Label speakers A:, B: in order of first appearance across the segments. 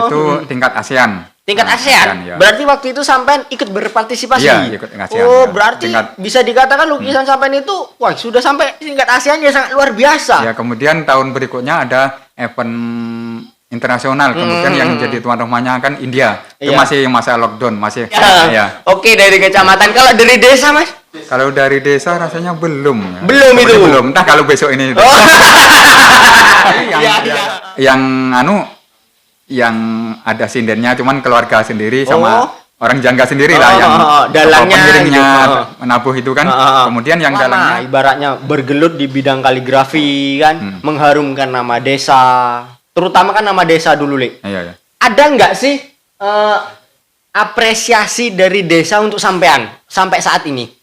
A: itu tingkat ASEAN.
B: Tingkat ASEAN?
A: Ya.
B: Berarti waktu itu sampean ikut berpartisipasi?
A: Iya, ikut ASEAN.
B: Oh,
A: Ya.
B: berarti bisa dikatakan lukisan sampean itu, wah sudah sampai tingkat ASEAN ya, sangat luar biasa.
A: Ya, kemudian tahun berikutnya ada event internasional. Kemudian yang jadi tuan rumahnya kan India. Itu masih masa lockdown, masih.
B: Ya. Oke, dari kecamatan. Kalau dari desa, Mas?
A: Kalau dari desa rasanya belum. Ya.
B: Belum itu?
A: Belum. Entah kalau besok ini.
B: Oh.
A: Yang ada sindennya cuman keluarga sendiri sama orang jangga sendiri lah yang
B: dalangnya
A: pengiringnya menabuh itu kan. Kemudian yang dalangnya
B: ibaratnya bergelut di bidang kaligrafi kan, mengharumkan nama desa, terutama kan nama desa dulu, Lek.
A: Iya.
B: Ada nggak sih apresiasi dari desa untuk sampean sampai saat ini?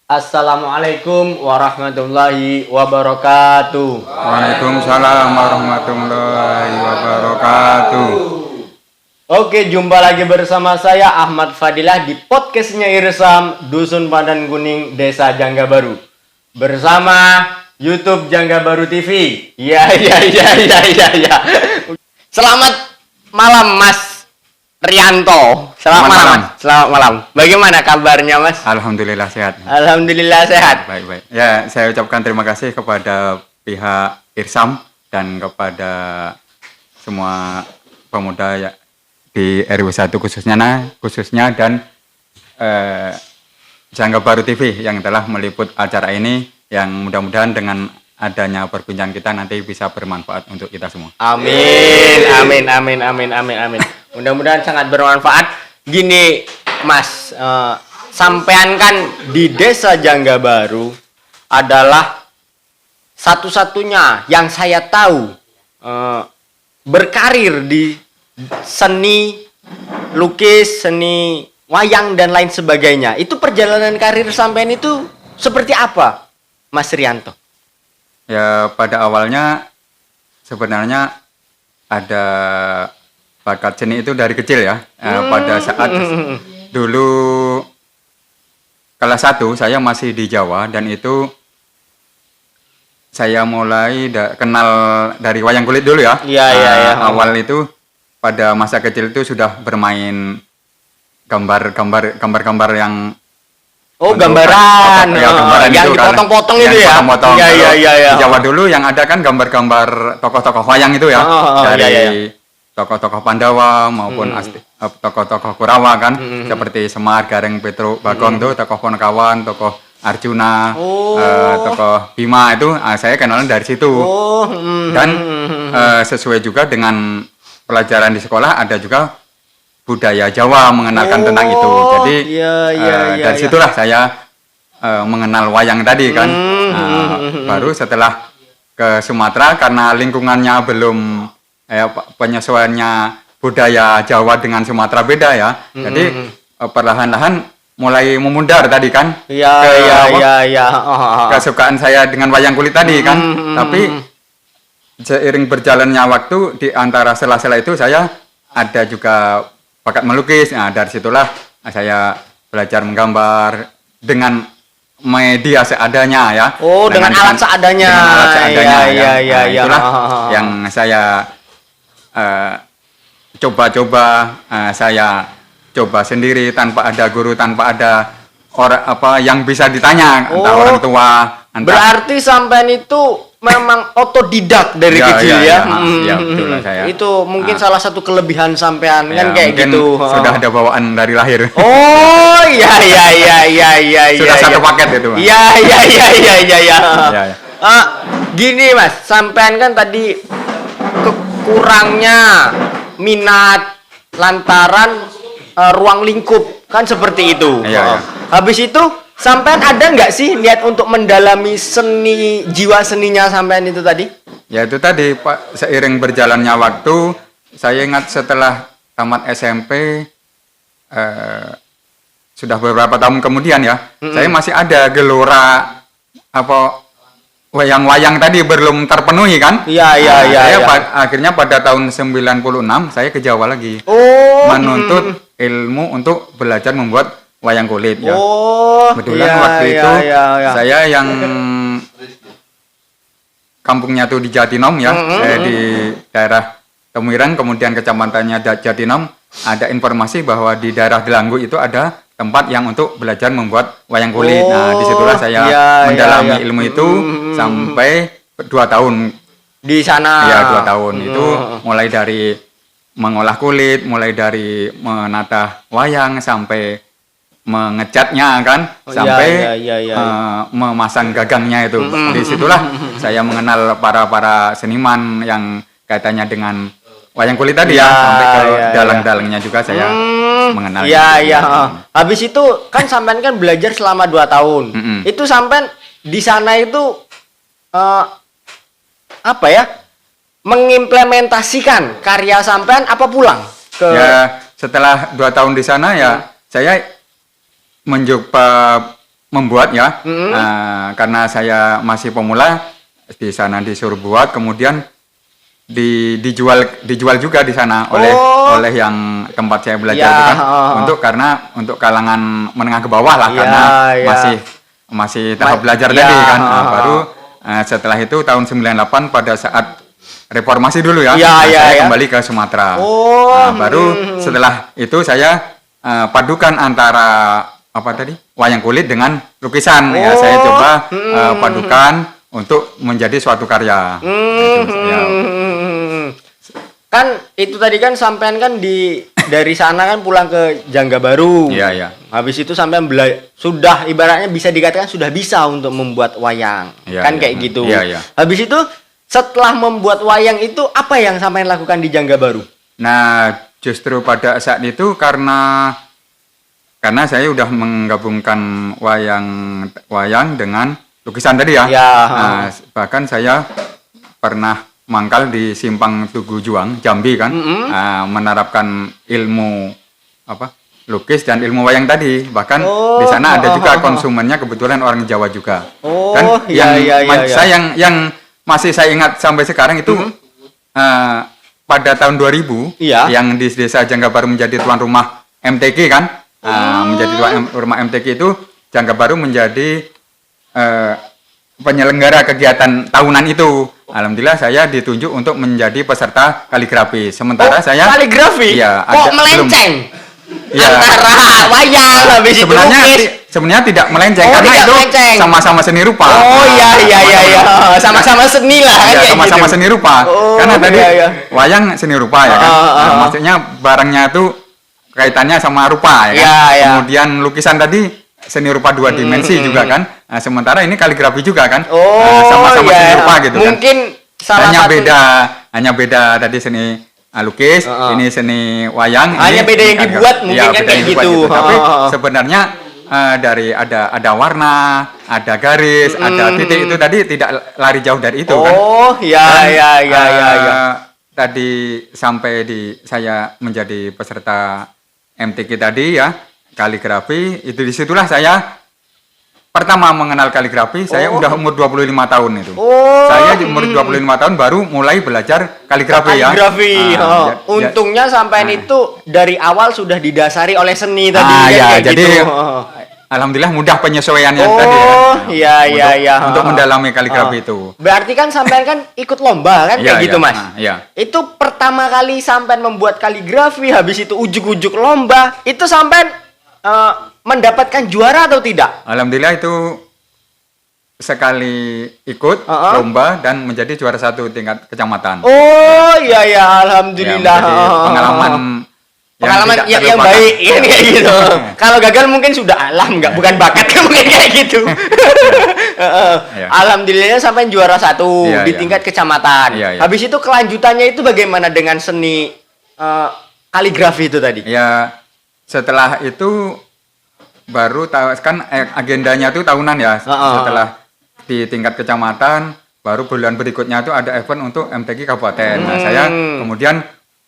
B: Assalamualaikum warahmatullahi wabarakatuh.
A: Waalaikumsalam warahmatullahi wabarakatuh.
B: Oke, jumpa lagi bersama saya Ahmad Fadilah di podcastnya Irsam Dusun Pandan Kuning Desa Jangga Baru bersama YouTube Jangga Baru TV. Ya. Selamat malam Mas Rianto. Selamat malam. Bagaimana kabarnya, Mas?
A: Alhamdulillah sehat.
B: Alhamdulillah sehat.
A: Baik. Ya, saya ucapkan terima kasih kepada pihak Irsam dan kepada semua pemuda ya di RW 1 khususnya dan Jangga Baru TV yang telah meliput acara ini, yang mudah-mudahan dengan adanya perbincangan kita nanti bisa bermanfaat untuk kita semua.
B: Amin. Mudah-mudahan sangat bermanfaat. Gini, Mas, sampean kan di Desa Jangga Baru adalah satu-satunya yang saya tahu berkarir di seni lukis, seni wayang dan lain sebagainya. Itu perjalanan karir sampean itu seperti apa, Mas Rianto?
A: Ya, pada awalnya sebenarnya ada bakat seni itu dari kecil ya. Pada saat dulu kelas 1 saya masih di Jawa dan itu saya mulai kenal dari wayang kulit dulu ya.
B: Iya.
A: Awal itu pada masa kecil itu sudah bermain gambar yang
B: gambaran.
A: Gambaran
B: yang
A: itu
B: dipotong-potong itu ya.
A: Potong-potong.
B: Iya.
A: Di Jawa dulu yang ada kan gambar-gambar tokoh-tokoh wayang itu ya. Dari tokoh-tokoh Pandawa maupun tokoh-tokoh Kurawa kan, seperti Semar, Gareng, Petro, Bagong tuh tokoh Ponokawan, tokoh Arjuna, tokoh Bima itu saya kenalan dari situ. Dan sesuai juga dengan pelajaran di sekolah ada juga budaya Jawa mengenalkan tentang itu. Jadi dari situlah saya mengenal wayang tadi kan. Baru setelah ke Sumatera karena lingkungannya belum penyesuaiannya budaya Jawa dengan Sumatera beda ya. Jadi perlahan-lahan mulai memudar tadi kan. Kesukaan saya dengan wayang kulit tadi kan. Tapi seiring berjalannya waktu di antara sela-sela itu saya ada juga bakat melukis. Nah, dari situlah saya belajar menggambar dengan media seadanya ya.
B: Dengan alat seadanya.
A: Itulah yang saya coba-coba, saya coba sendiri tanpa ada guru, tanpa ada orang yang bisa ditanya, entah orang tua.
B: Berarti sampean itu memang otodidak dari kecil ya.
A: Iya, betul lah saya.
B: Itu mungkin salah satu kelebihan sampean kan kayak gitu.
A: Sudah ada bawaan dari lahir.
B: Oh, iya.
A: Sudah satu paket itu.
B: Iya. Gini, Mas, sampean kan tadi kurangnya minat lantaran ruang lingkup kan seperti itu.
A: Iya.
B: Habis itu sampean ada nggak sih niat untuk mendalami seni, jiwa seninya sampean itu tadi?
A: Ya itu tadi Pak, seiring berjalannya waktu saya ingat setelah tamat SMP sudah beberapa tahun kemudian ya, saya masih ada gelora wayang-wayang tadi belum terpenuhi kan? Iya. Akhirnya pada tahun 96 saya ke Jawa lagi. Menuntut ilmu untuk belajar membuat wayang kulit ya.
B: Oh,
A: Kebetulan
B: iya,
A: waktu
B: iya,
A: itu
B: iya, iya.
A: saya yang kampungnya tuh di Jatinom ya. Saya di daerah Temuireng, kemudian kecamatannya Jatinom, ada informasi bahwa di daerah Delanggu itu ada tempat yang untuk belajar membuat wayang kulit. Nah, disitulah saya
B: iya,
A: mendalami
B: iya, iya.
A: ilmu itu sampai 2 tahun.
B: Di sana.
A: Ya, 2 tahun itu mulai dari mengolah kulit, mulai dari menata wayang sampai mengecatnya kan, sampai
B: iya.
A: memasang gagangnya itu. Disitulah saya mengenal para seniman yang kaitannya dengan wayang kulit tadi ya, sampai ke dalang-dalangnya juga saya mengenal.
B: Iya. Habis itu kan sampean kan belajar selama 2 tahun. Itu sampean di sana itu apa ya? Mengimplementasikan karya sampean apa pulang ke
A: Ya, setelah 2 tahun di sana ya saya mencoba membuat ya. Karena saya masih pemula, di sana disuruh buat, kemudian dijual juga di sana oleh yang tempat saya belajar itu kan, untuk kalangan menengah ke bawah lah, karena masih tahap belajar tadi kan. Baru setelah itu tahun 98 pada saat reformasi dulu ya, saya kembali ke Sumatera. Baru setelah itu saya padukan antara wayang kulit dengan lukisan. Ya, saya coba padukan untuk menjadi suatu karya.
B: Kan itu tadi kan sampean kan dari sana kan pulang ke Jangga Baru.
A: Iya.
B: Habis itu sampean sudah ibaratnya bisa dikatakan sudah bisa untuk membuat wayang. Kayak gitu.
A: Iya.
B: Habis itu setelah membuat wayang itu apa yang sampean lakukan di Jangga Baru?
A: Nah, justru pada saat itu karena saya udah menggabungkan wayang dengan lukisan tadi ya. Nah, bahkan saya pernah mangkal di Simpang Tugu Juang, Jambi kan, menerapkan ilmu lukis dan ilmu wayang tadi. Bahkan di sana ada juga konsumennya kebetulan orang Jawa juga. Yang masih saya ingat sampai sekarang itu pada tahun 2000 yang di Desa Jangga Baru menjadi tuan rumah MTQ kan. Menjadi tuan rumah MTQ itu Jangga Baru menjadi penyelenggara kegiatan tahunan itu. Alhamdulillah saya ditunjuk untuk menjadi peserta kaligrafi. Sementara saya
B: kaligrafi?
A: Iya,
B: kok melenceng? Antara wayang habis itu lukis.
A: Sebenarnya tidak melenceng karena itu sama-sama seni rupa.
B: Iya. Sama-sama seni lah kan.
A: Sama-sama seni rupa. Karena tadi wayang seni rupa ya kan. Maksudnya barangnya itu kaitannya sama rupa ya kan. Kemudian lukisan tadi seni rupa 2 dimensi juga kan. Nah, sementara ini kaligrafi juga kan. Sama-sama seni rupa gitu kan.
B: Mungkin
A: hanya beda tadi seni lukis, ini seni wayang.
B: Hanya
A: ini
B: beda yang dibuat mungkin kan kayak gitu.
A: Tapi sebenarnya dari ada warna, ada garis, ada titik itu tadi tidak lari jauh dari itu kan. Tadi sampai saya menjadi peserta MTQ tadi ya, kaligrafi, itu disitulah saya pertama mengenal kaligrafi. Saya udah umur 25 tahun itu. Saya di umur 25 tahun baru mulai belajar kaligrafi ya. Untungnya sampean itu dari awal sudah didasari oleh seni tadi jadi alhamdulillah mudah penyesuaiannya tadi ya. Untuk mendalami kaligrafi itu.
B: Berarti kan sampean kan ikut lomba kan kayak gitu, Mas.
A: Itu
B: pertama kali sampean membuat kaligrafi, habis itu ujuk-ujuk lomba, itu sampean mendapatkan juara atau tidak?
A: Alhamdulillah itu sekali ikut lomba dan menjadi juara 1 tingkat kecamatan.
B: Alhamdulillah.
A: Pengalaman
B: yang baik kayak gitu. Kalau gagal mungkin sudah bukan bakat mungkin kayak gitu. Alhamdulillah sampai juara 1 di tingkat kecamatan. Habis itu kelanjutannya itu bagaimana dengan seni kaligrafi itu tadi?
A: Ya, setelah itu baru kan agendanya itu tahunan ya. Setelah di tingkat kecamatan, baru bulan berikutnya itu ada event untuk MTQ Kabupaten. Nah, saya kemudian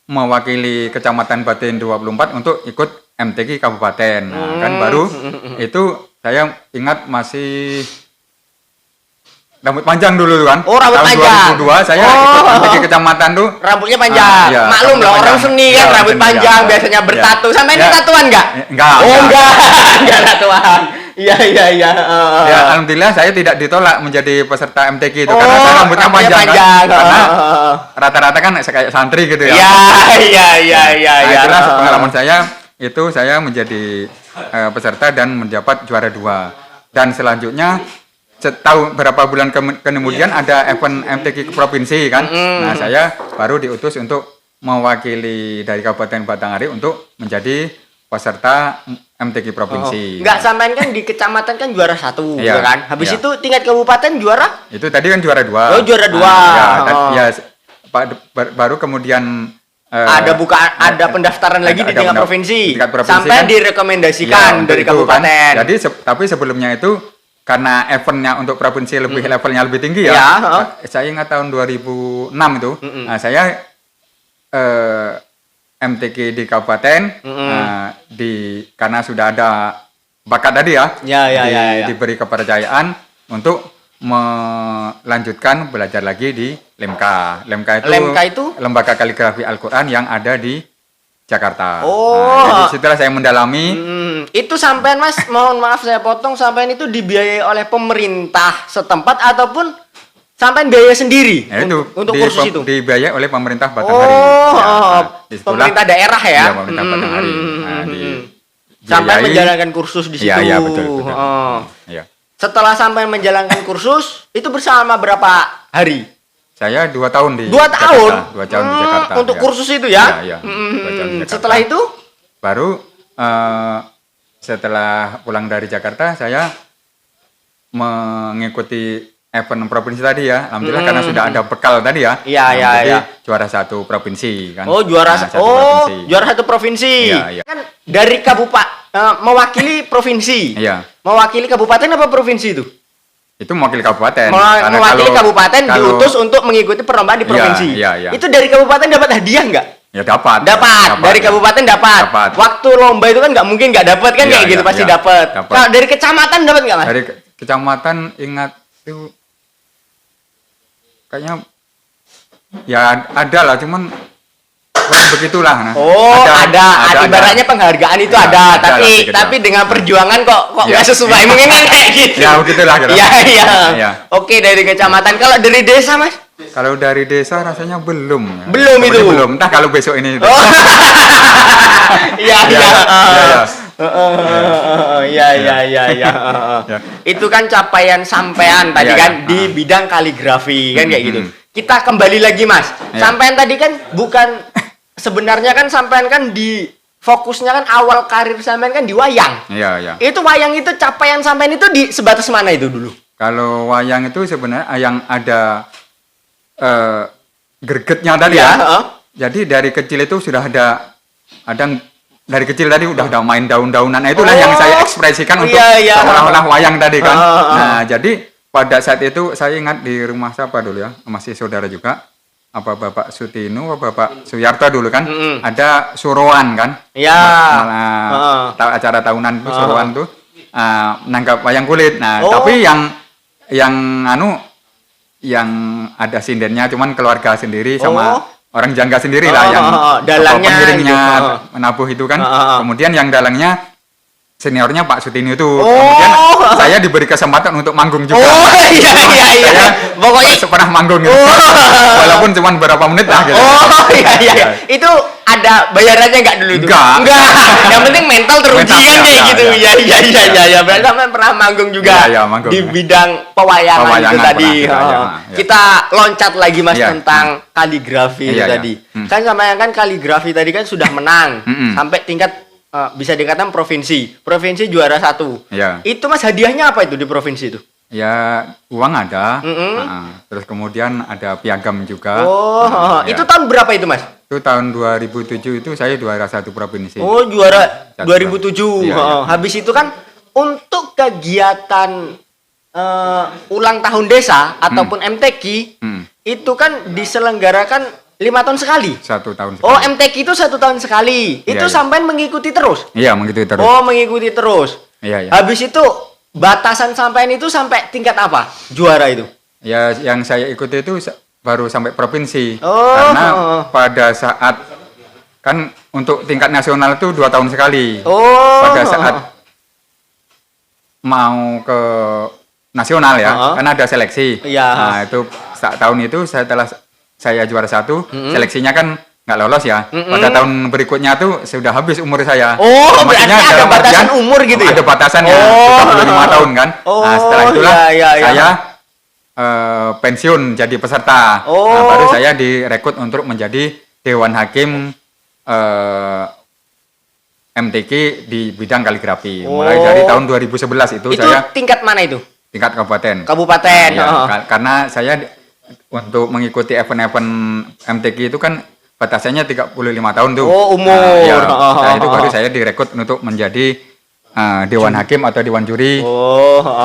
A: mewakili Kecamatan Batin 24 untuk ikut MTQ Kabupaten. Nah, kan baru itu saya ingat masih rambut panjang dulu kan.
B: Oh, rambut
A: tahun
B: panjang.
A: 2002 saya ikut MTQ kecamatan tuh.
B: Rambutnya panjang.
A: Iya,
B: Maklum
A: rambut
B: lah orang
A: panjang.
B: seni
A: Iya,
B: kan
A: orang
B: rambut
A: seni,
B: panjang
A: iya.
B: biasanya
A: Iya.
B: bertatu. Sampai ini
A: Iya.
B: tatuan enggak?
A: Enggak.
B: Oh, enggak. Enggak tatuan. Iya.
A: Ya, alhamdulillah saya tidak ditolak menjadi peserta MTQ itu
B: Oh,
A: karena saya rambutnya
B: rambutnya
A: panjang,
B: panjang.
A: kan. Karena rata-rata kan kayak santri gitu ya.
B: Iya.
A: Nah, itulah pengalaman saya menjadi peserta dan mendapat juara 2. Dan selanjutnya setahun berapa bulan kemudian ada event MTQ ke provinsi kan. Nah, saya baru diutus untuk mewakili dari Kabupaten Batanghari untuk menjadi peserta MTQ provinsi.
B: Enggak, sampean kan di kecamatan kan juara 1,
A: Iya,
B: ya kan? Habis
A: iya.
B: itu tingkat kabupaten juara?
A: Itu tadi kan juara 2.
B: Oh, juara 2.
A: Baru kemudian
B: Ada pendaftaran lagi di tingkat provinsi.
A: tingkat provinsi
B: Sampai
A: kan,
B: direkomendasikan
A: untuk
B: dari
A: itu
B: kabupaten.
A: kan. Jadi tapi sebelumnya itu karena eventnya untuk provinsi levelnya lebih tinggi ya.
B: Iya,
A: Saya ingat tahun 2006 itu, nah, saya MTQ di kabupaten karena sudah ada bakat tadi ya.
B: Ya.
A: Diberi kepercayaan untuk melanjutkan belajar lagi di LEMKA. LEMKA itu Lembaga Kaligrafi Al-Quran yang ada di Jakarta. Jadi setelah saya mendalami,
B: itu sampean Mas, mohon maaf saya potong, sampean itu dibiayai oleh pemerintah setempat ataupun sampean biaya sendiri untuk kursus itu?
A: Dibiayai oleh pemerintah Batanghari.
B: Pemerintah daerah ya?
A: Iya, pemerintah Batanghari.
B: Sampai menjalankan kursus di situ.
A: Iya, betul. Iya.
B: Setelah sampai menjalankan kursus, itu bersama berapa hari?
A: Saya 2 tahun di
B: 2 tahun?
A: Jakarta. 2 tahun di Jakarta.
B: Untuk kursus itu ya?
A: Iya. 2 tahun di Jakarta.
B: Setelah itu?
A: Baru setelah pulang dari Jakarta, saya mengikuti event provinsi tadi ya. Alhamdulillah karena sudah ada bekal tadi ya.
B: Iya.
A: Juara 1 provinsi kan.
B: Oh, juara juara 1 provinsi.
A: Iya.
B: Kan dari kabupaten mewakili provinsi.
A: Iya.
B: Mewakili kabupaten apa provinsi itu?
A: Itu mewakili kabupaten.
B: Mewakili kabupaten diutus untuk mengikuti perlombaan di provinsi.
A: Iya.
B: Itu dari kabupaten dapat hadiah nggak?
A: Ya dapat.
B: Dari kabupaten dapat. Waktu lomba itu kan nggak mungkin nggak dapat kan, kayak gitu pasti dapat. Kalau dari kecamatan dapat nggak Mas?
A: Dari kecamatan ingat itu kayaknya ya ada lah, cuman begitulah.
B: Ada. Ibaratnya penghargaan itu ada, tapi dengan perjuangan kok nggak sesuai mungkin kan kayak gitu.
A: Ya begitulah.
B: Iya. Oke, dari kecamatan. Kalau dari desa Mas?
A: Kalau dari desa rasanya belum.
B: Belum itu.
A: Belum. Entah kalau besok ini.
B: Iya.
A: Ya.
B: Itu kan capaian sampean tadi kan di bidang kaligrafi kan kayak gitu. Kita kembali lagi Mas. Sampean tadi kan bukan sebenarnya kan sampean kan di fokusnya kan awal karir sampean kan di wayang.
A: Iya.
B: Itu wayang itu capaian sampean itu di sebatas mana itu dulu?
A: Kalau wayang itu sebenarnya yang ada gregetnya tadi ya. Jadi dari kecil itu sudah ada dari kecil tadi udah ada main daun-daunan. Nah, itulah yang saya ekspresikan untuk seolah-olah wayang tadi kan. Nah, jadi pada saat itu saya ingat di rumah siapa dulu ya, masih saudara juga, apa Bapak Sutinu, apa Bapak Suyarto dulu kan, ada suruhan kan.
B: Iya.
A: Acara tahunan itu suruhan tuh menangkap wayang kulit. Nah, tapi yang ada sindennya cuman keluarga sendiri sama orang jangga sendiri lah yang
B: dalangnya
A: pengiringnya menabuh itu kan. Kemudian yang dalangnya seniornya Pak Sutini itu.
B: Oh.
A: Kemudian saya diberi kesempatan untuk manggung juga.
B: Oh iya.
A: Saya
B: Pokoknya
A: pernah manggung gitu. Walaupun cuma berapa menit lah gitu.
B: Oh iya. Itu ada bayarannya nggak dulu itu? Enggak. Yang penting mental teruji kan kayak gitu. Iya. Berarti sampai pernah manggung juga
A: manggung,
B: di bidang pewayangan itu tadi. Kita loncat lagi Mas tentang kaligrafi itu tadi. Kan sama kan kaligrafi tadi kan sudah menang sampai tingkat bisa dikatakan provinsi juara 1.
A: Iya.
B: Itu Mas hadiahnya apa itu di provinsi itu?
A: Ya uang ada, terus kemudian ada piagam juga.
B: Itu tahun berapa itu Mas?
A: Itu tahun 2007 itu saya juara 1 provinsi.
B: Oh juara 2007.
A: Iya.
B: Habis itu kan untuk kegiatan ulang tahun desa ataupun MTQ itu kan diselenggarakan 5 tahun sekali.
A: 1 tahun sekali.
B: Oh MTQ itu 1 tahun sekali. Itu sampean mengikuti terus?
A: Iya mengikuti terus.
B: Oh mengikuti terus.
A: Iya.
B: Habis itu batasan sampean itu sampai tingkat apa juara itu?
A: Ya, yang saya ikuti itu baru sampai provinsi.
B: Oh.
A: Karena pada saat kan untuk tingkat nasional itu 2 tahun sekali.
B: Oh.
A: Pada saat mau ke nasional ya, kan ada seleksi.
B: Iya.
A: Nah, itu saat tahun itu setelah saya juara 1, seleksinya kan nggak lolos ya. Pada tahun berikutnya tuh sudah habis umur saya.
B: Oh,
A: Maksudnya
B: berarti ada
A: dalam
B: batasan
A: artian,
B: umur gitu ya?
A: Ada batasannya,
B: Oh.
A: 35 tahun kan. Nah, setelah itulah
B: iya.
A: saya pensiun jadi peserta.
B: Oh.
A: Nah, baru saya direkrut untuk menjadi Dewan Hakim MTQ di bidang kaligrafi. Mulai dari tahun 2011 itu saya
B: tingkat mana itu?
A: tingkat kabupaten.
B: Kabupaten.
A: Ya, karena saya untuk mengikuti event-event MTQ itu kan batasannya 35 tahun tuh.
B: Oh, umur.
A: Nah, itu baru saya direkrut untuk menjadi Dewan Hakim atau Dewan Juri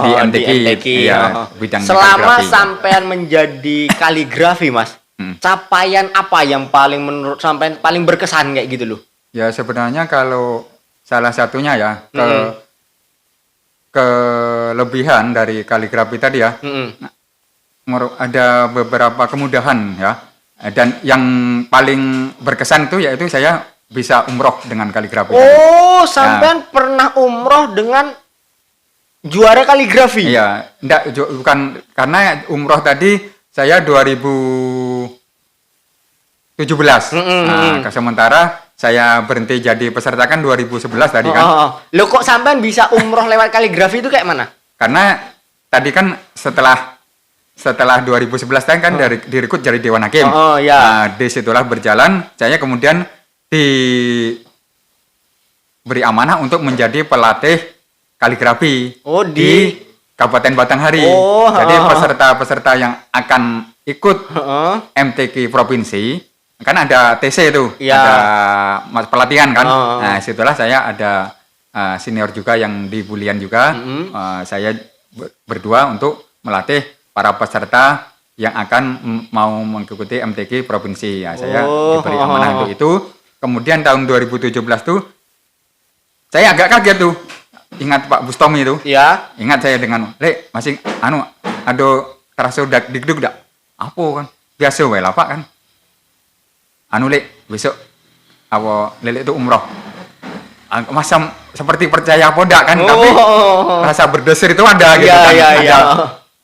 A: di MTQ. Ya, bidang
B: Selama
A: kaligrafi.
B: sampean menjadi kaligrafi, Mas, capaian apa yang paling menurut sampean paling berkesan kayak gitu loh?
A: Ya sebenarnya kalau salah satunya ya kelebihan dari kaligrafi tadi ya, ada beberapa kemudahan ya, dan yang paling berkesan itu yaitu saya bisa umroh dengan kaligrafi.
B: Oh, sampean pernah umroh dengan juara kaligrafi?
A: Iya, bukan karena umroh tadi saya 2017. Nah, sementara saya berhenti jadi peserta kan 2011 tadi kan.
B: Loh kok sampean bisa umroh lewat kaligrafi itu kayak mana?
A: Karena tadi kan setelah 2011 kan direkrut jadi Dewan Hakim. Nah, disitulah berjalan, saya kemudian diberi amanah untuk menjadi pelatih kaligrafi di Kabupaten Batanghari. Jadi peserta-peserta yang akan ikut MTQ provinsi kan ada TC itu, ada pelatihan kan. Nah, situlah saya ada senior juga yang di Bulian juga. Saya berdua untuk melatih para peserta yang akan mau mengikuti MTQ provinsi. Ya, saya diberi amanah untuk itu. Kemudian tahun 2017 tuh saya agak kaget tuh. Ingat Pak Bustomi itu?
B: Iya.
A: Ingat saya dengan, "Lek, masih ado terasa digdug dak?" Apa kan? Biasa wae lah Pak kan. Lek, besok Lele itu umroh. Masa seperti percaya apa enggak kan? Tapi rasa berdesir itu ada gitu kan. Ada,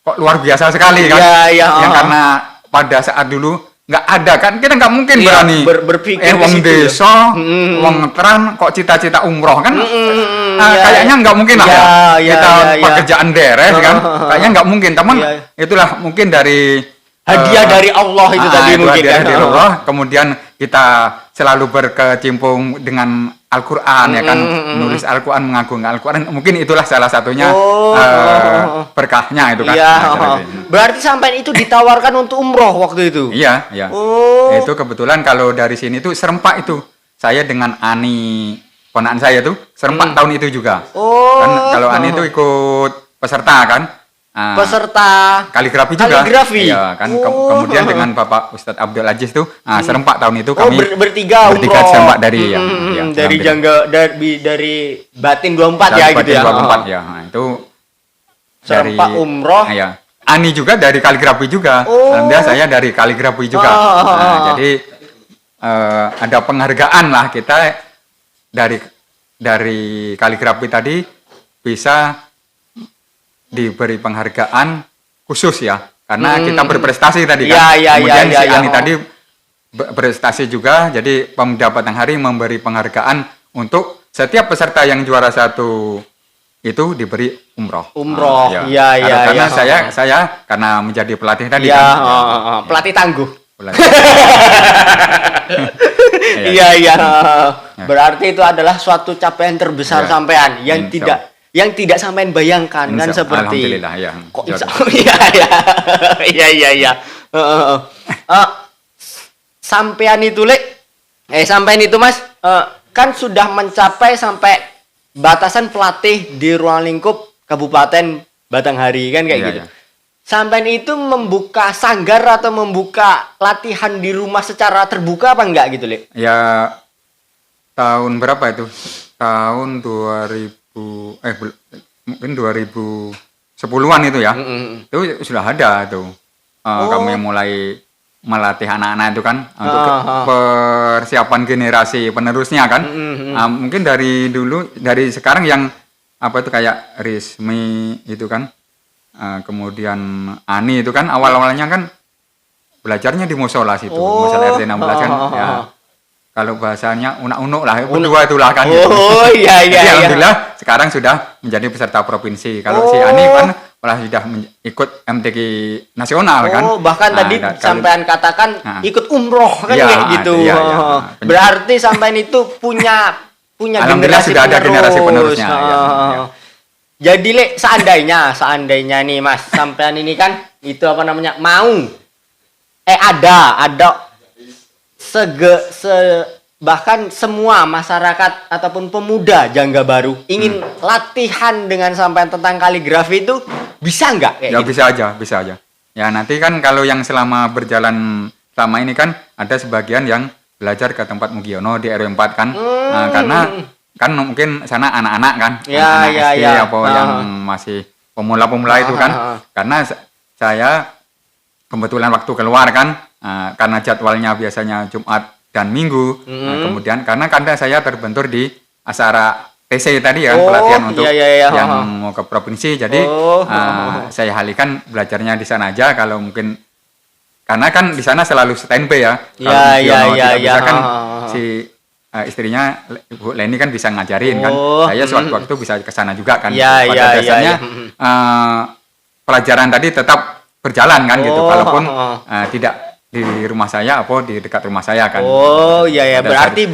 A: kok luar biasa sekali kan. Yang karena pada saat dulu nggak ada kan, kita nggak mungkin berani
B: berpikir
A: wong desa, wong ngeteran kok cita-cita umroh kan. Kayaknya nggak mungkin lah ya. Kita pekerjaan deres kan. Kayaknya nggak mungkin. Teman itulah mungkin dari
B: hadiah dari Allah itu tadi mungkin kan.
A: Dari Allah, kemudian kita selalu berkecimpung dengan Al-Quran ya kan, nulis Al-Quran, mengagungkan Al-Quran, mungkin itulah salah satunya berkahnya itu kan.
B: Berarti sampai itu ditawarkan untuk umroh waktu itu?
A: Iya. Itu kebetulan kalau dari sini tuh serempak itu, saya dengan Ani, ponaan saya tuh serempak tahun itu juga. Kan kalau Ani itu ikut peserta kan.
B: Peserta
A: kaligrafi juga. Iya kan. Kemudian dengan Bapak Ustadz Abdul Aziz tuh serempak tahun itu kami
B: bertiga
A: serempak dari
B: dari Jangga dari Batin 24 ya gitu ya.
A: 24 ya. Nah, itu
B: serempak
A: dari
B: umroh.
A: Iya. Ani juga dari kaligrafi juga. Alhamdulillah saya dari kaligrafi juga. Jadi ada penghargaan lah kita dari kaligrafi tadi bisa diberi penghargaan khusus ya, karena kita berprestasi tadi kan. Kemudian si Ani tadi berprestasi juga, jadi Pemda Batanghari memberi penghargaan untuk setiap peserta yang juara 1 itu diberi umroh. Karena saya karena menjadi pelatih tadi kan.
B: Pelatih tangguh. Berarti itu adalah suatu capaian terbesar sampean yang tidak sampean bayangkan kan seperti.
A: Alhamdulillah ya.
B: Kok iya. Sampean itu sampean itu Mas kan sudah mencapai sampai batasan pelatih di ruang lingkup Kabupaten Batanghari kan kayak gitu. Sampean itu membuka sanggar atau membuka latihan di rumah secara terbuka apa enggak gitu, Lek?
A: Ya tahun berapa itu? Tahun mungkin 2017 10-an itu ya. Itu sudah ada tuh. Kami mulai melatih anak-anak itu kan untuk persiapan generasi penerusnya kan. Mungkin dari sekarang yang apa itu kayak Rismi itu kan. Kemudian Ani itu kan awal-awalnya kan belajarnya di musola situ, musola RT 16 kan. Ya. Kalau bahasanya unak-unuk lah, berdua itulah kan.
B: Iya.
A: Alhamdulillah sekarang sudah menjadi peserta provinsi. Kalau si Ani kan malah sudah ikut MTQ nasional kan.
B: Bahkan tadi sampean katakan ikut umroh kan kayak gitu. Berarti sampean itu punya
A: alhamdulillah sudah ada generasi penerusnya.
B: Jadi seandainya nih Mas, sampean ini kan itu apa namanya mau ada bahkan semua masyarakat ataupun pemuda Jangga Baru ingin latihan dengan sampean tentang kaligrafi itu bisa nggak?
A: Ya gitu? Bisa aja. Ya nanti kan kalau yang selama berjalan selama ini kan ada sebagian yang belajar ke tempat Mugiono di RW 4 kan. Nah, karena kan mungkin sana anak-anak kan, anak SD yang masih pemula-pemula itu kan. Karena saya kebetulan waktu keluar kan, karena jadwalnya biasanya Jumat dan Minggu, kemudian karena saya terbentur di acara TC tadi kan, pelatihan untuk yang mau ke provinsi, jadi saya alihkan belajarnya di sana aja kalau mungkin, karena kan di sana selalu standby ya. Kalau bisa kan si istrinya Ibu Leni kan bisa ngajarin kan, saya suatu-waktu bisa ke sana juga kan. Pada dasarnya pelajaran tadi tetap berjalan kan gitu, walaupun tidak di rumah saya atau di dekat rumah saya kan.
B: Berarti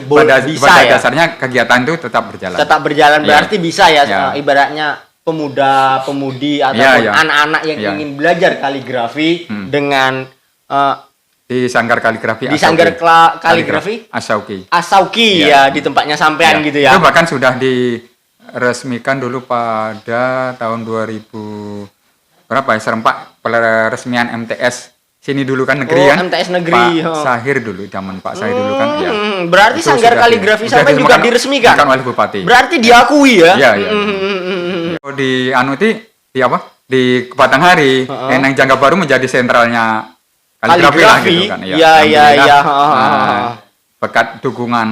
B: bisa
A: pada
B: ya.
A: Dasarnya kegiatan itu tetap berjalan.
B: Berarti bisa ya. Ibaratnya pemuda-pemudi ataupun anak-anak yang ingin belajar kaligrafi dengan
A: di Sanggar Kaligrafi
B: Kaligrafi
A: Asauki
B: di tempatnya sampean gitu ya.
A: Itu bahkan sudah diresmikan dulu pada tahun 2000 berapa ya, serempak peresmian MTS sini dulu kan negeri kan.
B: MTS negeri.
A: Pak Sahir dulu, zaman Pak Sahir dulu kan.
B: Berarti Sanggar Kaligrafi sampai juga diresmikan.
A: Bukan oleh Bupati.
B: Berarti diakui ya.
A: Iya. Di di Batanghari, Eneng Jangga Baru menjadi sentralnya kaligrafi lah gitu kan.
B: Iya.
A: Berkat dukungan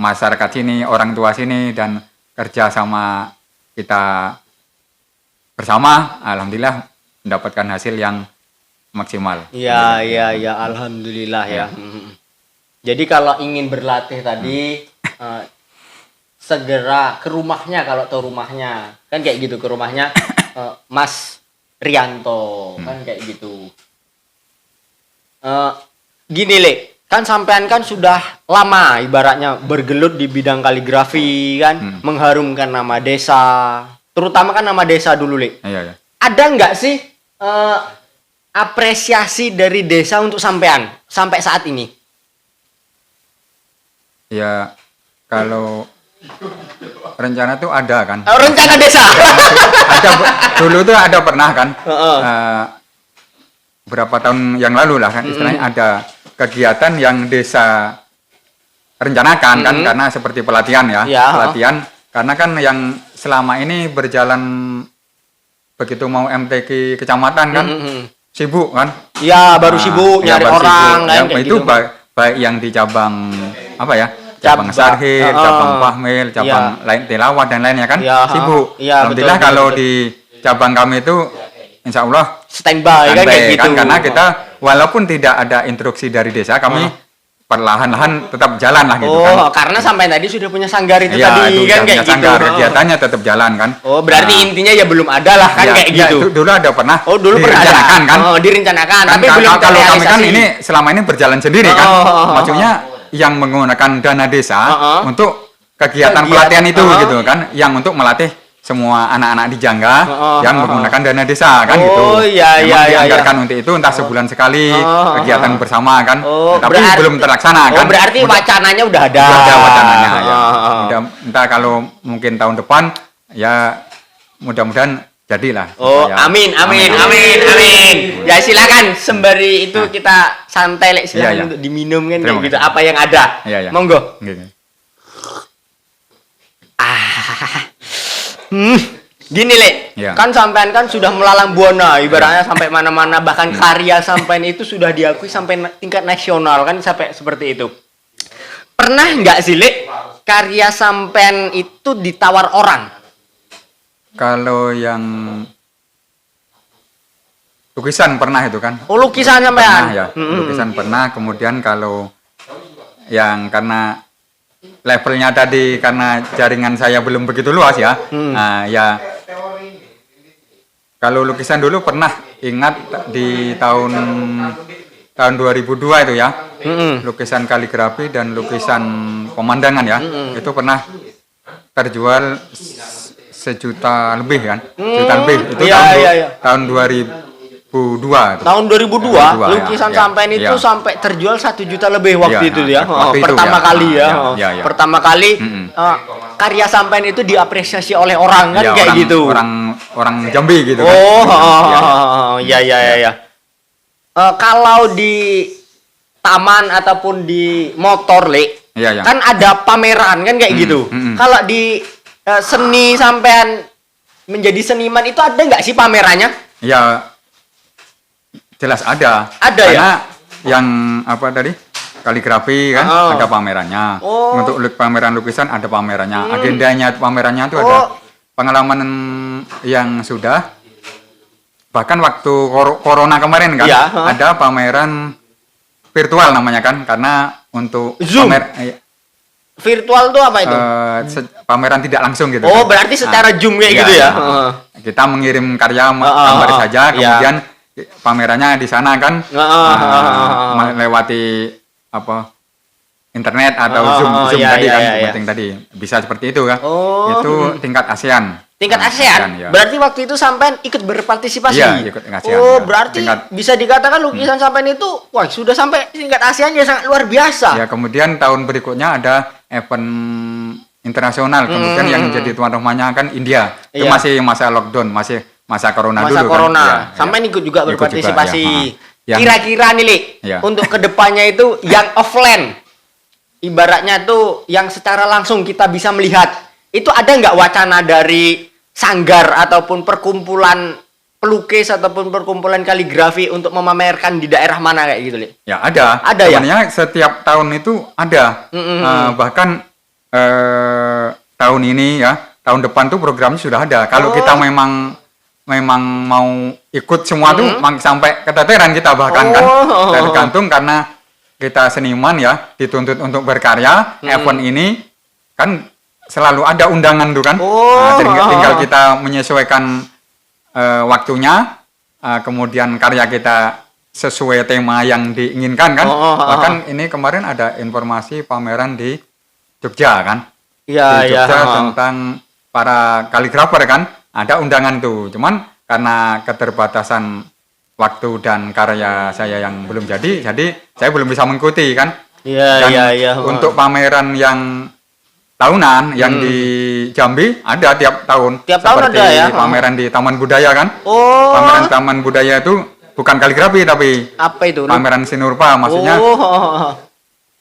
A: masyarakat sini, orang tua sini, dan kerja sama kita bersama, alhamdulillah mendapatkan hasil yang maksimal.
B: Iya, alhamdulillah ya. Jadi kalau ingin berlatih tadi segera ke rumahnya, kalau tahu rumahnya kan kayak gitu, ke rumahnya Mas Rianto kan kayak gitu. Gini kan sampean kan sudah lama ibaratnya bergelut di bidang kaligrafi kan, mengharumkan nama desa, terutama kan nama desa dulu
A: Iya.
B: Ada nggak sih apresiasi dari desa untuk sampean sampai saat ini?
A: Ya kalau rencana tuh ada kan.
B: Rencana desa.
A: Dulu tuh ada pernah kan. Berapa tahun yang lalu lah kan, istilahnya ada kegiatan yang desa rencanakan kan, karena seperti pelatihan pelatihan, karena kan yang selama ini berjalan begitu mau MTQ kecamatan kan sibuk kan,
B: baru sibuk nyari orang
A: kan, itu gitu. Baik yang di cabang cabang Sarhir, cabang Fahmil, cabang lain Tilawat dan lainnya kan sibuk. Alhamdulillah betul, kalau di cabang kami itu insya Allah
B: standby kan kayak gitu.
A: Karena kita walaupun tidak ada instruksi dari desa, kami perlahan-lahan tetap jalan lah gitu kan.
B: Karena sampai tadi sudah punya sanggar itu tadi kan kayak gitu.
A: Sanggar, kegiatannya tetap jalan kan.
B: Berarti intinya ya belum ada lah kan kayak gitu.
A: Dulu ada pernah.
B: Dulu
A: direncanakan kan.
B: Direncanakan
A: kan,
B: tapi belum
A: kalau kami kan ini selama ini berjalan sendiri kan. Maksudnya yang menggunakan dana desa untuk kegiatan pelatihan itu gitu kan, yang untuk melatih semua anak-anak di Jangga yang menggunakan dana desa kan gitu. Dianggarkan untuk itu entah sebulan sekali kegiatan bersama kan. Tapi belum terlaksana kan.
B: Berarti wacananya udah ada.
A: Udah ada wacananya ya. Entah kalau mungkin tahun depan ya mudah-mudahan jadilah.
B: Amin. Ya silakan sembari itu kita santai silakan untuk diminum kan kayak gitu apa yang ada. Monggo. Gini Le,
A: Ya.
B: kan sampean kan sudah melalang buana, ibaratnya sampai mana-mana, bahkan karya sampean itu sudah diakui sampai tingkat nasional kan, sampai seperti itu. Pernah nggak sih Le, karya sampean itu ditawar orang?
A: Kalau yang lukisan pernah itu kan?
B: Oh, lukisan sampean?
A: Pernah ya, lukisan pernah. Kemudian kalau yang karena levelnya tadi, karena jaringan saya belum begitu luas ya, nah, ya kalau lukisan dulu pernah, ingat di tahun 2002 itu ya, lukisan kaligrafi dan lukisan pemandangan ya, itu pernah terjual 1 juta lebih kan, juta lebih itu tahun 2002 itu.
B: Tahun 2002, lukisan
A: ya,
B: sampean itu sampai terjual 1 juta lebih waktu itu ya.
A: waktu
B: Pertama
A: itu,
B: kali ya. Pertama kali karya sampean itu diapresiasi oleh orang kan, kayak
A: orang,
B: gitu.
A: Orang Jambi gitu kan.
B: Ya. Kalau di taman ataupun di motor Le, kan ada pameran kan kayak gitu. Kalau di seni sampean menjadi seniman itu ada nggak sih pamerannya?
A: Ya, jelas ada.
B: Ada.
A: Karena yang apa tadi, kaligrafi kan ada pamerannya. Untuk pameran lukisan ada pamerannya. Agendanya pamerannya itu ada pengalaman yang sudah, bahkan waktu corona kemarin kan ada pameran virtual namanya kan, karena untuk
B: Zoom. Virtual tuh apa itu?
A: Pameran tidak langsung gitu.
B: Oh, berarti secara Zoom kayak gitu ya?
A: Kita mengirim karya gambar saja, kemudian pamerannya di sana kan, melewati apa, internet atau Zoom tadi kan, penting tadi bisa seperti itu kan. Itu tingkat ASEAN.
B: Tingkat ASEAN. Berarti waktu itu sampean ikut berpartisipasi.
A: Iya, ikut ASEAN.
B: Oh, berarti bisa dikatakan lukisan sampean itu wah, sudah sampai tingkat ASEAN ya, sangat luar biasa.
A: Ya, kemudian tahun berikutnya ada event internasional, kemudian yang jadi tuan rumahnya kan India. Itu masih masa lockdown, masih masa corona dulu
B: corona.
A: kan.
B: Sampean ikut juga berpartisipasi.
A: Juga,
B: Kira-kira nih, Li, untuk kedepannya itu yang offline, ibaratnya tuh yang secara langsung kita bisa melihat, itu ada nggak wacana dari sanggar ataupun perkumpulan pelukis ataupun perkumpulan kaligrafi untuk memamerkan di daerah mana kayak gitu, Li?
A: Ya ada.
B: Ada ya?
A: Sebenarnya setiap tahun itu ada. Bahkan tahun ini ya, tahun depan tuh programnya sudah ada. Kalau kita memang mau ikut semua tuh sampai keteteran kita bahkan kan. Tergantung karena kita seniman ya, dituntut untuk berkarya. Event ini kan selalu ada undangan tuh kan. Tinggal kita menyesuaikan waktunya, kemudian karya kita sesuai tema yang diinginkan kan. Bahkan ini kemarin ada informasi pameran di Jogja kan. Di Jogja tentang para kaligrafer kan, ada undangan tuh. Cuman karena keterbatasan waktu dan karya saya yang belum jadi saya belum bisa mengikuti kan. Untuk pameran yang tahunan yang di Jambi ada tiap tahun.
B: Seperti ada ya.
A: Pameran di Taman Budaya kan. Pameran Taman Budaya itu bukan kaligrafi tapi
B: apa itu?
A: Pameran Sinurpa, maksudnya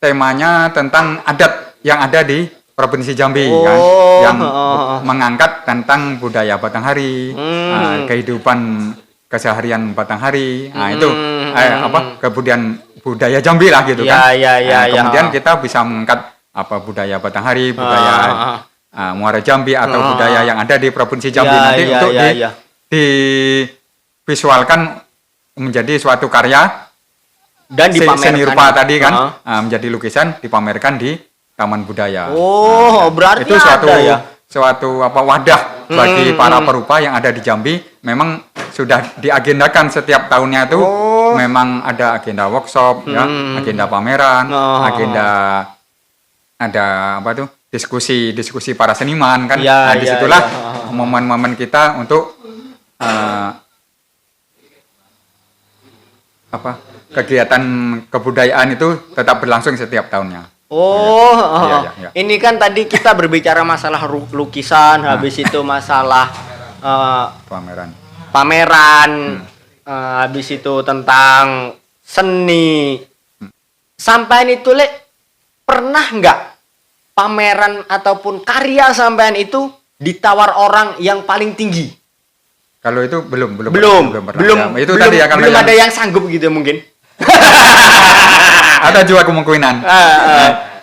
A: temanya tentang adat yang ada di Provinsi Jambi kan, yang mengangkat tentang budaya Batanghari, kehidupan keseharian Batanghari. Nah, itu kemudian budaya Jambi lah gitu kan. Kemudian kita bisa mengangkat apa budaya Batanghari, budaya Muara Jambi atau budaya yang ada di Provinsi Jambi nanti untuk divisualkan menjadi suatu karya dan dipamerkan. Sinurpa tadi kan menjadi lukisan dipamerkan di Taman Budaya.
B: Berarti
A: itu suatu wadah bagi para perupa yang ada di Jambi. Memang sudah diagendakan setiap tahunnya itu. Memang ada agenda workshop, ya, agenda pameran, agenda ada diskusi para seniman kan. Disitulah momen-momen kita untuk kegiatan kebudayaan itu tetap berlangsung setiap tahunnya.
B: Ini kan tadi kita berbicara masalah lukisan, habis itu masalah pameran, habis itu tentang seni. Sampean itu pernah nggak pameran ataupun karya sampean itu ditawar orang yang paling tinggi?
A: Kalau itu belum pernah.
B: Belum.
A: Ya, itu tadi ya,
B: belum ada yang sanggup gitu mungkin.
A: Ada juga kemungkinan.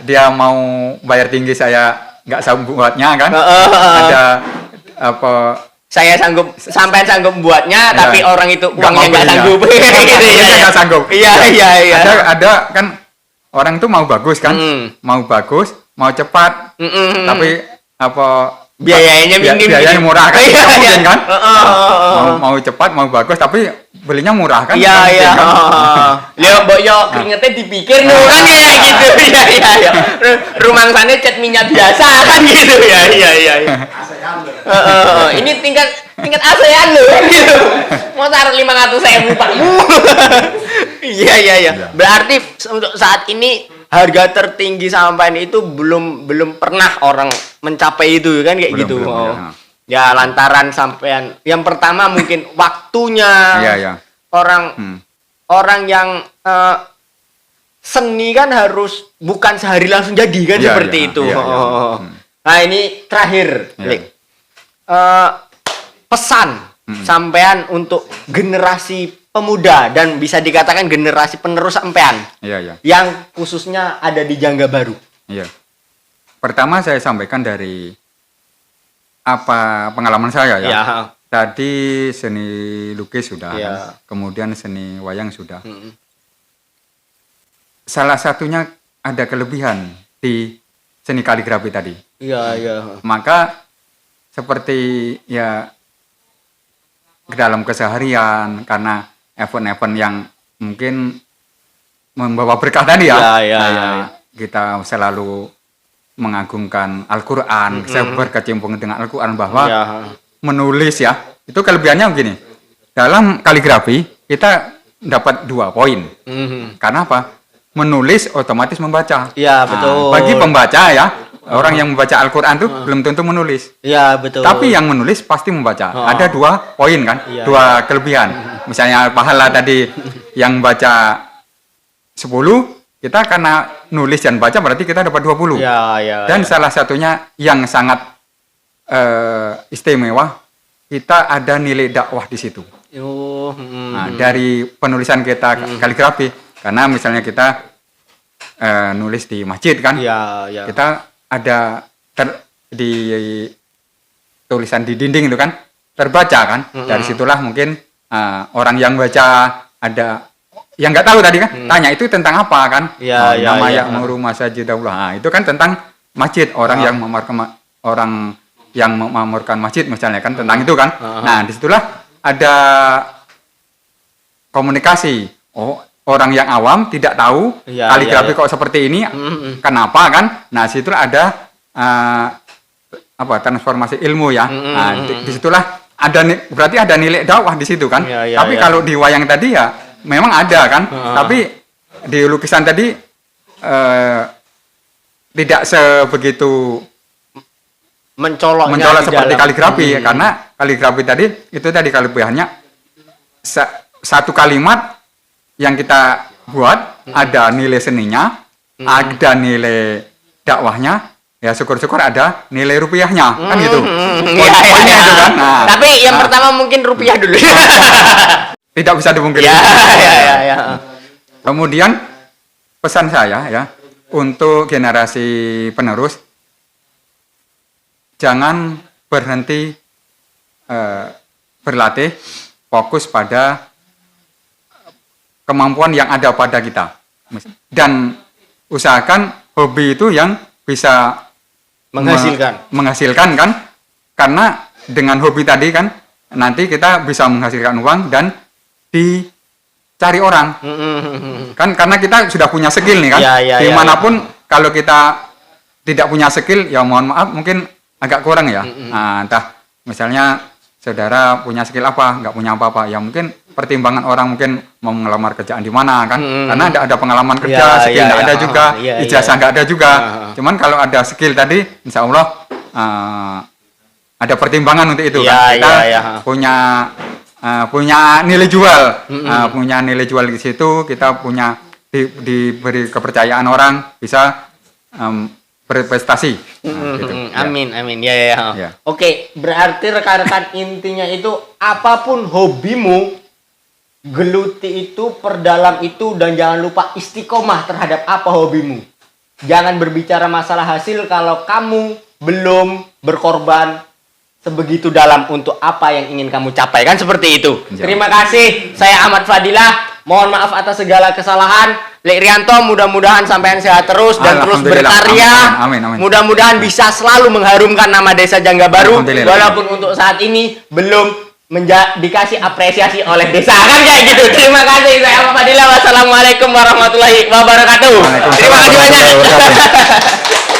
A: Dia mau bayar tinggi, saya nggak sanggup buatnya kan. Ada apa?
B: Saya sampai sanggup buatnya, tapi orang itu uangnya nggak sanggup.
A: Nggak sanggup.
B: Iya.
A: Ada kan orang itu mau bagus kan, mau cepat, tapi apa?
B: Biayanya minim.
A: Biayanya murah kan, mungkin kan? Mau cepat, mau bagus, tapi belinya murah kan?
B: Iya. Lihat mbok yo keringetnya dipikir nih kan ya gitu. Iya. Rumangsane cat minyak biasa kan gitu ya. Iya. Ini tingkat ASEAN loh gitu. Mau taruh 500.000 Pak. Iya. Berarti untuk saat ini harga tertinggi sampai itu belum pernah orang mencapai itu kan kayak gitu. Ya lantaran sampean yang pertama mungkin waktunya.
A: Iya.
B: Orang yang seni kan harus bukan sehari langsung jadi kan seperti itu. Nah ini terakhir, pesan sampean untuk generasi pemuda dan bisa dikatakan generasi penerus sampean.
A: Iya.
B: Yang khususnya ada di Jangga Baru.
A: Iya. Pertama saya sampaikan dari apa pengalaman saya ya.
B: Iya.
A: Tadi seni lukis sudah,
B: Iya.
A: kemudian seni wayang sudah. Salah satunya ada kelebihan di seni kaligrafi tadi.
B: Iya.
A: Maka seperti ya dalam keseharian karena event-event yang mungkin membawa berkah tadi ya.
B: Iya.
A: Kita selalu mengagungkan Al-Qur'an, saya berkecimpung dengan Al-Qur'an bahwa menulis ya, itu kelebihannya begini. Dalam kaligrafi kita dapat 2 poin. Karena apa? Menulis otomatis membaca.
B: Iya, betul.
A: Bagi pembaca ya, orang yang membaca Al-Qur'an itu belum tentu menulis.
B: Iya, betul.
A: Tapi yang menulis pasti membaca. Ada 2 poin kan?
B: Iya,
A: 2 kelebihan. Misalnya pahala tadi yang baca 10, kita karena nulis dan baca berarti kita dapat 20.
B: Iya.
A: Dan salah satunya yang sangat istimewa, kita ada nilai dakwah di situ. Nah, dari penulisan kita kaligrafi, karena misalnya kita nulis di masjid kan, kita ada di tulisan di dinding itu kan terbaca kan, dari situlah mungkin orang yang baca ada yang nggak tahu tadi kan, tanya itu tentang apa kan, nama ya'muru masajidallah. Nah, itu kan tentang masjid, orang yang memakmurkan masjid misalnya kan, tentang itu kan. Nah, disitulah ada komunikasi. Oh, orang yang awam tidak tahu kaligrafi kok seperti ini, kenapa kan? Nah, situlah ada transformasi ilmu ya. Nah, disitulah berarti ada nilai dakwah di situ kan. Tapi kalau di wayang tadi ya memang ada kan, tapi di lukisan tadi tidak sebegitu mencolok seperti kaligrafi karena kaligrafi tadi itu tadi kelebihannya satu kalimat yang kita buat ada nilai seninya, ada nilai dakwahnya, ya syukur-syukur ada nilai rupiahnya kan gitu. Poinnya itu kan. Nah,
B: tapi yang pertama mungkin rupiah dulu.
A: Tidak bisa dipungkiri.
B: Ya.
A: Kemudian pesan saya ya untuk generasi penerus, jangan berhenti berlatih, fokus pada kemampuan yang ada pada kita, dan usahakan hobi itu yang bisa menghasilkan kan, karena dengan hobi tadi kan nanti kita bisa menghasilkan uang dan dicari orang kan, karena kita sudah punya skill nih kan. Dimanapun kalau kita tidak punya skill ya mohon maaf mungkin agak kurang ya. Nah, entah misalnya saudara punya skill apa, nggak punya apa-apa, ya mungkin pertimbangan orang mungkin mau ngelamar kerjaan di mana kan, karena ada pengalaman kerja, skill nggak ada juga, ijazah nggak ada juga. Cuman kalau ada skill tadi, insya Allah ada pertimbangan untuk itu kan. Kita punya nilai jual, punya nilai jual di situ, kita punya diberi kepercayaan orang, bisa berprestasi. Nah, gitu.
B: Amin, amin. Ya.
A: Ya.
B: Oke, berarti rekan-rekan intinya itu apapun hobimu, geluti itu, perdalam itu, dan jangan lupa istiqomah terhadap apa hobimu. Jangan berbicara masalah hasil kalau kamu belum berkorban sebegitu dalam untuk apa yang ingin kamu capai. Kan seperti itu.
A: Ya.
B: Terima kasih. Saya Ahmad Fadilah. Mohon maaf atas segala kesalahan. Lek Rianto, mudah-mudahan sampean sehat terus dan terus berkarya.
A: Amin.
B: Mudah-mudahan bisa selalu mengharumkan nama Desa Jangga Baru, walaupun untuk saat ini belum dikasih apresiasi oleh desa, kan kayak gitu. Terima kasih. Saya Ahmad Fadilah. Wassalamualaikum warahmatullahi wabarakatuh. Terima kasih banyak.